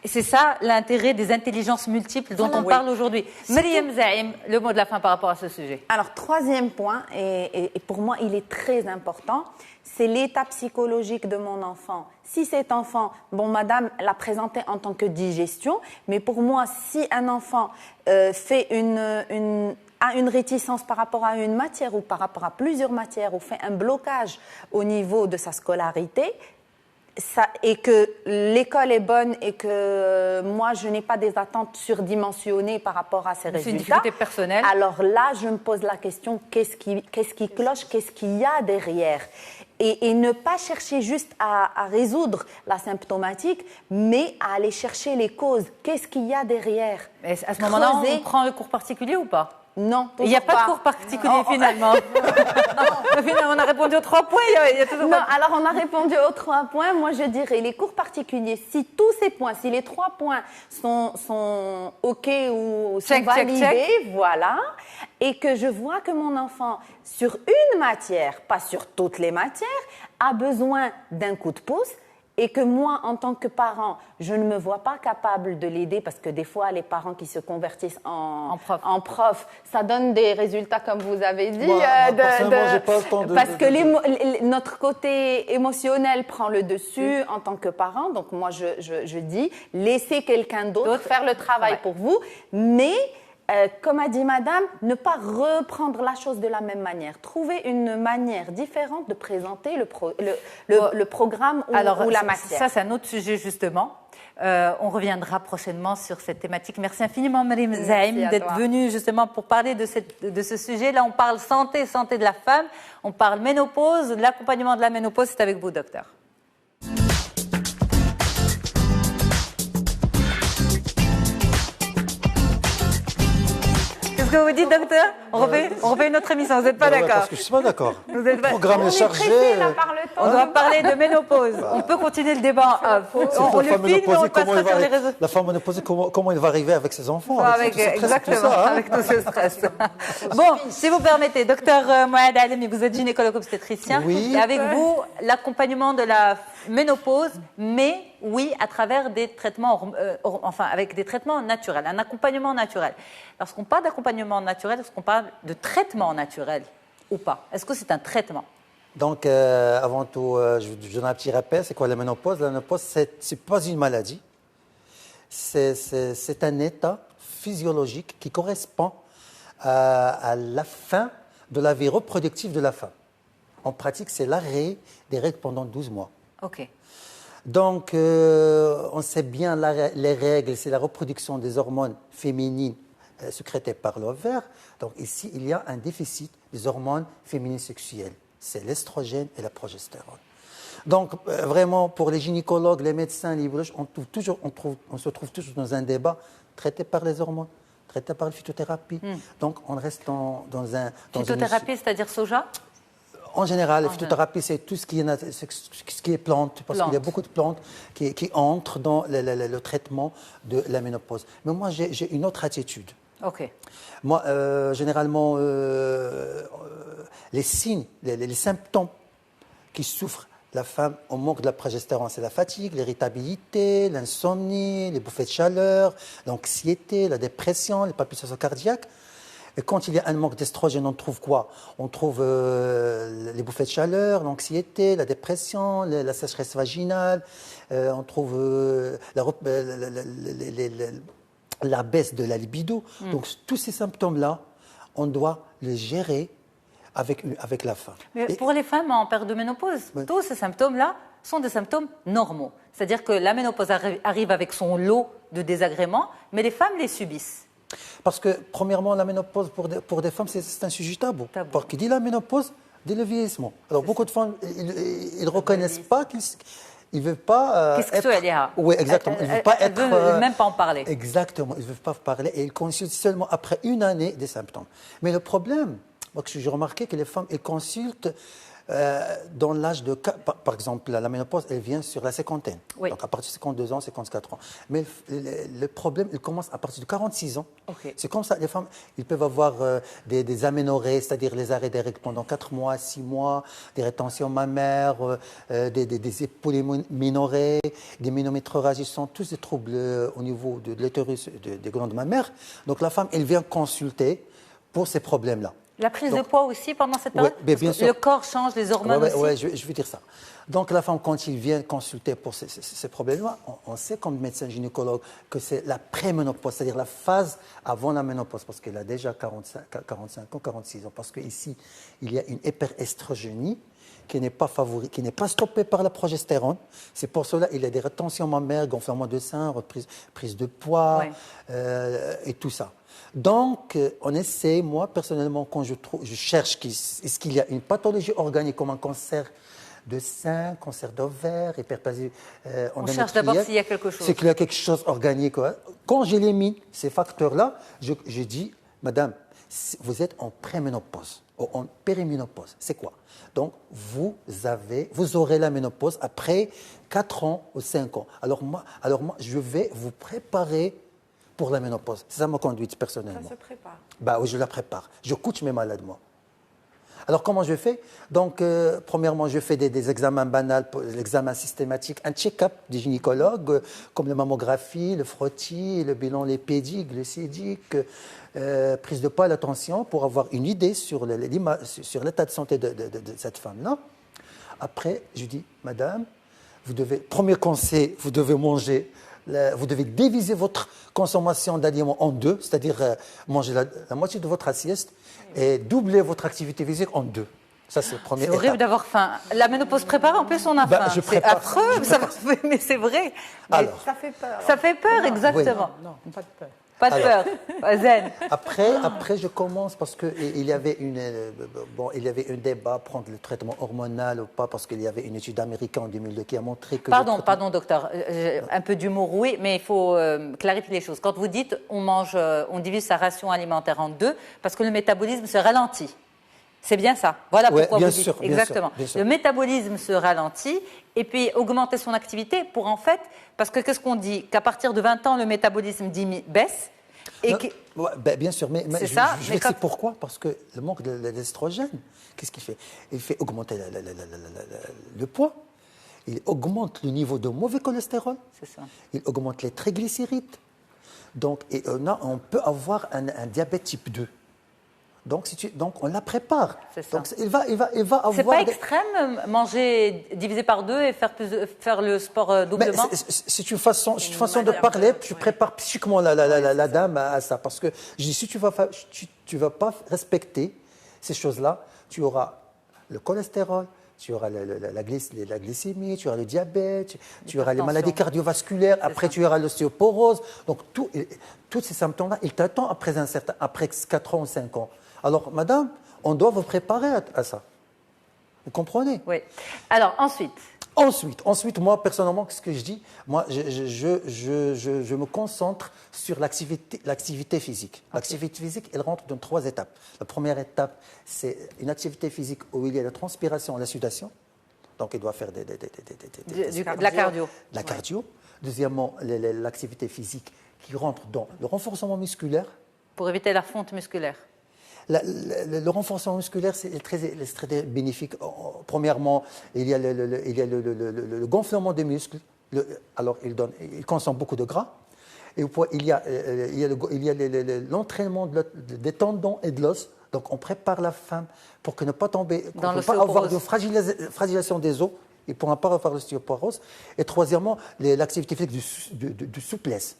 Et c'est ça l'intérêt des intelligences multiples dont on parle aujourd'hui. Mariam Zaïm, le mot de la fin par rapport à ce sujet. Alors, troisième point, et pour moi, il est très important, c'est l'état psychologique de mon enfant. Si cet enfant, bon, madame l'a présenté en tant que digestion, mais pour moi, si un enfant fait a une réticence par rapport à une matière ou par rapport à plusieurs matières ou fait un blocage au niveau de sa scolarité, et que l'école est bonne et que moi, je n'ai pas des attentes surdimensionnées par rapport à ces résultats. C'est une difficulté personnelle. Alors là, je me pose la question, qu'est-ce qui cloche, qu'est-ce qu'il y a derrière? Et ne pas chercher juste à résoudre la symptomatique, mais à aller chercher les causes. Qu'est-ce qu'il y a derrière? Et à ce moment-là, on prend le cours particulier ou pas? Non, il n'y a pas de cours particulier finalement. Finalement, on a répondu aux 3 points. Alors on a répondu aux 3 points. Moi, je dirais les cours particuliers. Si tous ces points, si les 3 points sont OK ou sont validés, voilà, et que je vois que mon enfant, sur une matière, pas sur toutes les matières, a besoin d'un coup de pouce. Et que moi, en tant que parent, je ne me vois pas capable de l'aider parce que des fois, les parents qui se convertissent en prof, ça donne des résultats comme vous avez dit. J'ai pas le temps parce que notre côté émotionnel prend le dessus en tant que parent. Donc moi, je dis, laissez quelqu'un d'autre faire le travail pour vous, mais comme a dit madame, ne pas reprendre la chose de la même manière. Trouver une manière différente de présenter le programme ou la matière. Ça, c'est un autre sujet, justement. On reviendra prochainement sur cette thématique. Merci infiniment, Mariam Zaïm, d'être venue justement pour parler de ce sujet. Là, on parle santé de la femme. On parle ménopause. L'accompagnement de la ménopause, c'est avec vous, docteur. Qu'est-ce que vous dites, docteur? On refait une autre émission, vous n'êtes pas d'accord? Parce que je ne suis pas d'accord. Le programme est chargé. On doit parler de ménopause. On peut continuer le débat en off. On le filme et on le passera sur les réseaux. La femme ménopausée, comment elle va arriver avec ses enfants? Exactement, avec tout ce stress. Bon, si vous permettez, docteur Mohamed Alemi, vous êtes gynécologue obstétricien. Oui. Et avec vous, l'accompagnement de la ménopause, mais oui, à travers des traitements, avec des traitements naturels, un accompagnement naturel. Lorsqu'on parle d'accompagnement naturel, est-ce qu'on parle de traitement naturel ou pas? Est-ce que c'est un traitement? Donc, avant tout, je donne un petit rappel. C'est quoi la ménopause? La ménopause, ce n'est pas une maladie. C'est un état physiologique qui correspond à la fin de la vie reproductive de la femme. En pratique, c'est l'arrêt des règles pendant 12 mois. OK. Donc, on sait bien les règles, c'est la reproduction des hormones féminines sécrétées par l'ovaire. Donc ici, il y a un déficit des hormones féminines sexuelles. C'est l'estrogène et la progestérone. Donc, vraiment, pour les gynécologues, les médecins, les biologistes, on se trouve toujours dans un débat traité par les hormones, traité par la phytothérapie. Donc, on reste dans un... Phytothérapie, c'est-à-dire soja? En général, la phytothérapie, c'est tout ce qui est plante, parce qu'il y a beaucoup de plantes qui entrent dans le traitement de la ménopause. Mais moi, j'ai une autre attitude. Ok. Moi, généralement, les signes, les symptômes qui souffrent la femme au manque de la progestérone, c'est la fatigue, l'irritabilité, l'insomnie, les bouffées de chaleur, l'anxiété, la dépression, les palpitations cardiaques. Et quand il y a un manque d'estrogène, on trouve quoi? On trouve les bouffées de chaleur, l'anxiété, la dépression, la sécheresse vaginale, on trouve la baisse de la libido. Donc tous ces symptômes-là, on doit les gérer avec la femme. Mais pour les femmes en période de ménopause, tous ces symptômes-là sont des symptômes normaux. C'est-à-dire que la ménopause arrive avec son lot de désagréments, mais les femmes les subissent. Parce que, premièrement, la ménopause pour des femmes, c'est un sujet tabou. Parce qu'il dit la ménopause, dit le vieillissement. Alors, beaucoup de femmes, ils ne reconnaissent pas qu'ils ne veulent pas Qu'est-ce que tu veux dire? Oui, exactement. Ils ne veulent pas être... Ils ne veulent même pas en parler. Exactement. Ils ne veulent pas parler et ils consultent seulement après une année des symptômes. Mais le problème, moi, j'ai remarqué que les femmes, elles consultent dans l'âge de... Par exemple, la ménopause, elle vient sur la cinquantaine. Oui. Donc, à partir de 52 ans, 54 ans. Mais le problème, il commence à partir de 46 ans. Okay. C'est comme ça, les femmes, ils peuvent avoir des aménorrhées, c'est-à-dire les arrêts des règles pendant 4 mois, 6 mois, des rétentions mammaires, des épouléminorrhées, des ménométrorragies, sont tous des troubles au niveau de l'utérus, des glandes mammaires. Donc, la femme, elle vient consulter pour ces problèmes-là. La prise de poids aussi pendant cette période? Ouais, bien sûr. Le corps change, les hormones aussi? Oui, je veux dire ça. Donc la femme, quand il vient consulter pour ces problèmes-là, on sait comme médecin gynécologue que c'est la préménopause, c'est-à-dire la phase avant la ménopause, parce qu'elle a déjà 45 ans, 46 ans, parce qu'ici, il y a une hyperestrogénie qui n'est pas stoppée par la progestérone. C'est pour cela qu'il y a des rétentions mammaires, gonflement de sein, prise de poids et tout ça. Donc, on essaie, moi, personnellement, quand je cherche est-ce qu'il y a une pathologie organique comme un cancer de sein, cancer d'ovaire, hyperplasie on cherche d'abord s'il y a quelque chose. C'est qu'il y a quelque chose organique. Quand j'élimine ces facteurs-là, je dis, madame, vous êtes en préménopause ou en périménopause. C'est quoi? Donc, vous aurez la ménopause après 4 ans ou 5 ans. Alors moi, je vais vous préparer pour la ménopause. C'est ça ma conduite personnellement. Ça se prépare. Bah oui, je la prépare. Je coach mes malades, moi. Alors, comment je fais? Donc, premièrement, je fais des examens banals, l'examen systématique, un check-up du gynécologue, comme la mammographie, le frottis, le bilan lipidique, glycédique, prise de poids, la tension, pour avoir une idée sur l'état de santé de cette femme-là. Après, je dis, madame, premier conseil, vous devez manger. Vous devez diviser votre consommation d'aliments en 2, c'est-à-dire manger la moitié de votre assiette et doubler votre activité physique en 2. Ça, c'est le premier étape. C'est horrible d'avoir faim. La ménopause préparée, en plus, on a faim. C'est affreux, mais c'est vrai. Alors, ça fait peur. Ça fait peur, exactement. Non, pas de peur. Pas de peur. Zen. Après, je commence parce qu'il y avait un débat, prendre le traitement hormonal ou pas, parce qu'il y avait une étude américaine en 2002 qui a montré que... Pardon, docteur. Un peu d'humour, oui, mais il faut clarifier les choses. Quand vous dites on divise sa ration alimentaire en 2, parce que le métabolisme se ralentit. C'est bien ça. Voilà pourquoi vous dites. Exactement. Bien sûr. Le métabolisme se ralentit et puis augmenter son activité pour en fait, parce que qu'est-ce qu'on dit? Qu'à partir de 20 ans, le métabolisme baisse. Bien sûr, mais je vais expliquer pourquoi. Parce que le manque d'estrogène, qu'est-ce qu'il fait? Il fait augmenter le poids, il augmente le niveau de mauvais cholestérol, il augmente les triglycérides. Donc, on peut avoir un diabète type 2. Donc, on la prépare. Donc, il va avoir... C'est pas extrême, manger divisé par 2 et faire le sport doublement? C'est une façon de parler. Je prépare psychiquement la dame à ça. Parce que je dis, si tu vas pas respecter ces choses-là, tu auras le cholestérol, tu auras la glycémie, tu auras le diabète, tu auras les maladies cardiovasculaires, après tu auras l'ostéoporose. Donc, tous ces symptômes-là, ils t'attendent après 4 ans ou 5 ans. Alors, madame, on doit vous préparer à ça. Vous comprenez? Oui. Alors, ensuite, moi, personnellement, qu'est-ce que je dis? Moi, je me concentre sur l'activité physique. Okay. L'activité physique, elle rentre dans 3 étapes. La première étape, c'est une activité physique où il y a la transpiration et la sudation. Donc, il doit faire de la cardio. La cardio. Deuxièmement, l'activité physique qui rentre dans le renforcement musculaire. Pour éviter la fonte musculaire. Le renforcement musculaire, c'est très bénéfique. Premièrement, il y a le gonflement des muscles. Alors, il consomme beaucoup de gras. Et il y a l'entraînement des tendons et de l'os. Donc, on prépare la femme pour que ne pas tomber, pour ne pas avoir de fragilisation des os. Il ne pourra pas avoir l'ostéoporose. Et troisièmement, l'activité physique de souplesse.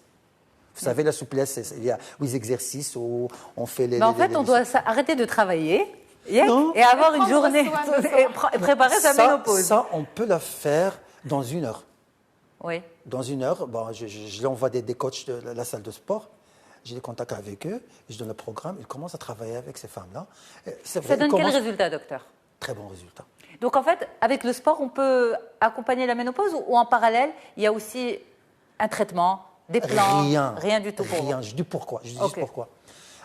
Vous savez, la souplesse, il y a les exercices où on fait les... Mais en fait, on doit arrêter de travailler et avoir une journée et préparer sa ménopause. Ça, on peut la faire dans 1 heure. Oui. Dans 1 heure, bon, je l'envoie des coachs de la salle de sport. J'ai des contacts avec eux, je donne le programme, ils commencent à travailler avec ces femmes-là. Ça donne quel résultat, docteur? Très bon résultat. Donc en fait, avec le sport, on peut accompagner la ménopause ou en parallèle, il y a aussi un traitement, des plans? Rien du tout pour vous. Rien, je dis pourquoi. Pourquoi.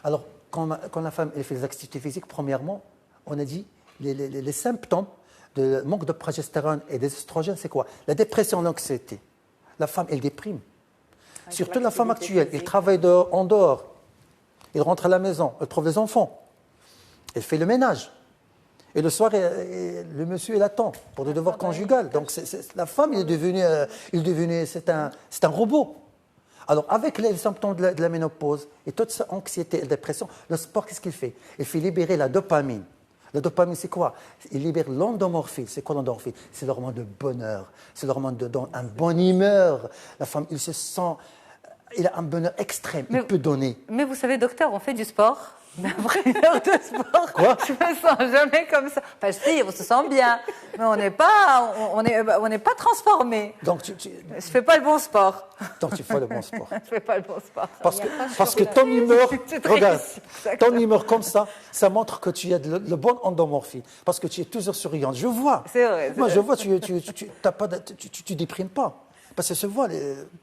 Alors, quand la femme elle fait des activités physiques, premièrement, on a dit les symptômes de manque de progestérone et des oestrogènes, c'est quoi? La dépression, l'anxiété. La femme, elle déprime. Surtout la femme actuelle, elle travaille en dehors, elle rentre à la maison, elle trouve des enfants, elle fait le ménage. Et le soir, le monsieur, il attend pour le devoir conjugal. Donc la femme, il est devenu c'est un robot. Alors, avec les symptômes de la ménopause et toute cette anxiété et dépression, le sport, qu'est-ce qu'il fait? Il fait libérer la dopamine. La dopamine, c'est quoi? Il libère l'endomorphine. C'est quoi l'endomorphine? C'est l'hormone de bonheur. C'est l'hormone de bonne humeur. La femme, il se sent... Il a un bonheur extrême. Il peut donner. Mais vous savez, docteur, on fait du sport. Mais après 1 heure de sport, quoi? Je me sens jamais comme ça. Enfin, si, on se sent bien, mais on n'est pas transformé. Donc, je fais pas le bon sport. Donc, tu fais le bon sport. Je fais pas le bon sport. Parce que ton humeur, regarde, ton humeur comme ça montre que tu as le bon endomorphine. Parce que tu es toujours souriante. Je vois. C'est vrai. Moi, je vois, tu déprimes pas. Parce que ça se voit, tu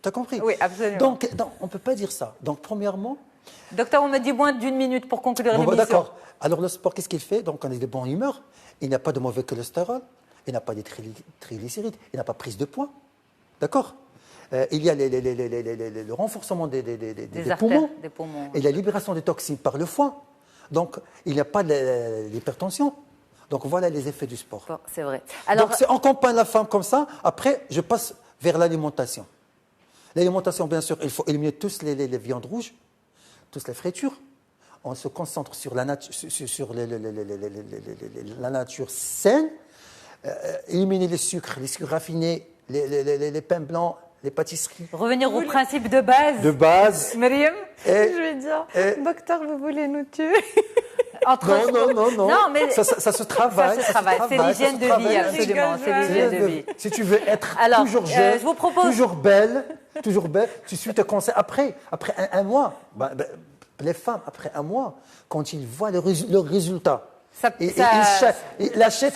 as compris? Oui, absolument. Donc, on ne peut pas dire ça. Donc, premièrement... Docteur, on me dit moins d'1 minute pour conclure l'émission. D'accord. Alors, le sport, qu'est-ce qu'il fait? Donc, on est de bonne humeur. Il n'y a pas de mauvais cholestérol. Il n'y a pas de triglycérides. Il n'y a pas de prise de poids. D'accord? Il y a le renforcement des poumons. Et la libération des toxines par le foie. Donc, il n'y a pas l'hypertension. Donc, voilà les effets du sport. Bon, c'est vrai. Alors, donc, on accompagne la femme comme ça. Après, je passe vers l'alimentation. L'alimentation, bien sûr, il faut éliminer tous les viandes rouges, toutes les fritures. On se concentre sur la nature saine, éliminer les sucres raffinés, les pains blancs, les pâtisseries. Revenir au principe de base. De base. Myriam, je vais dire, docteur, vous voulez nous tuer? Non, mais ça se travaille. C'est l'hygiène de vie, absolument. C'est l'hygiène de vie. Si tu veux être toujours jeune, toujours belle, tu suis tes conseils. Après 1 mois, les femmes, après 1 mois, quand ils voient le résultat, ils achètent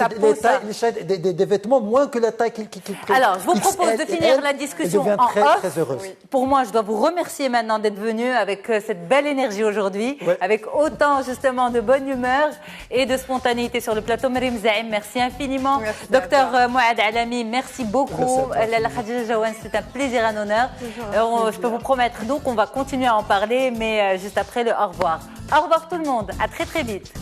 des vêtements moins que la taille qu'ils prennent. Alors, je vous propose de finir la discussion en off. Très heureuse. Oui. Pour moi, je dois vous remercier maintenant d'être venu avec cette belle énergie aujourd'hui, avec autant justement de bonne humeur et de spontanéité sur le plateau. Myriam Zaïm, merci infiniment. Docteur Mouad Alami, merci beaucoup. Lalla Khadija Jaouane, c'est un plaisir, un honneur. Je peux vous promettre donc on va continuer à en parler, mais juste après le au revoir. Au revoir tout le monde, à très très vite.